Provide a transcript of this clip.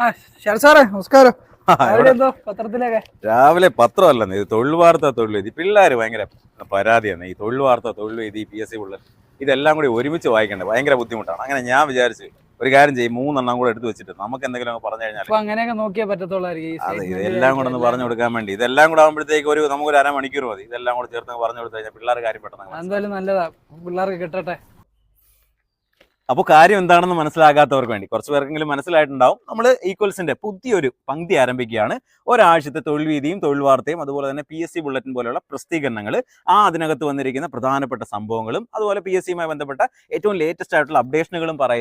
ആ സാറേ നമസ്കാരം. പത്രത്തിലൊക്കെ രാവിലെ പത്രമല്ലെന്ന് ഇത് തൊഴിൽ വാർത്ത തൊഴിൽ ഇത് പിള്ളേർ ഭയങ്കര പരാതിയാണ്. ഈ തൊഴിൽ വാർത്ത തൊഴിൽ ഇത് ഈ PSC പിള്ളേർ ഇതെല്ലാം കൂടി ഒരുമിച്ച് വായിക്കേണ്ടത് ഭയങ്കര ബുദ്ധിമുട്ടാണ്. അങ്ങനെ ഞാൻ വിചാരിച്ചു ഒരു കാര്യം ചെയ്യും, 3 കൂടെ എടുത്ത് വെച്ചിട്ട് നമുക്ക് എന്തെങ്കിലും പറഞ്ഞു കഴിഞ്ഞാൽ അങ്ങനെയൊക്കെ നോക്കിയേ പറ്റത്തുള്ളായിരിക്കും. അതെ, ഇതെല്ലാം കൂടെ ഒന്ന് പറഞ്ഞു കൊടുക്കാൻ വേണ്ടി ഇതെല്ലാം കൂടെ ആകുമ്പോഴത്തേക്ക് നമുക്കൊരു അരമണിക്കൂർ മതി. ഇതെല്ലാം കൂടെ ചേർത്ത് പറഞ്ഞു കൊടുത്തു കഴിഞ്ഞാൽ പിള്ളേർ കാര്യം പെട്ടെന്ന് എന്തായാലും നല്ലതാ, പിള്ളേർക്ക് കിട്ടട്ടെ. അപ്പോൾ കാര്യം എന്താണെന്ന് മനസ്സിലാകാത്തവർക്ക് വേണ്ടി കുറച്ച് പേർക്കെങ്കിലും മനസ്സിലായിട്ടുണ്ടാവും. നമ്മൾ ഈക്വൽസിന്റെ പുതിയൊരു പങ്ക്തി ആരംഭിക്കുകയാണ്. ഒരാഴ്ചത്തെ തൊഴിൽ വീതിയും തൊഴിൽ വാർത്തയും അതുപോലെ തന്നെ PSC ബുള്ളറ്റിൻ പോലെയുള്ള പ്രസിദ്ധീകരണങ്ങൾ, അതിനകത്ത് വന്നിരിക്കുന്ന പ്രധാനപ്പെട്ട സംഭവങ്ങളും അതുപോലെ PSC യുമായി ബന്ധപ്പെട്ട ഏറ്റവും ലേറ്റസ്റ്റ് ആയിട്ടുള്ള അപ്ഡേഷനുകളും പറയുന്ന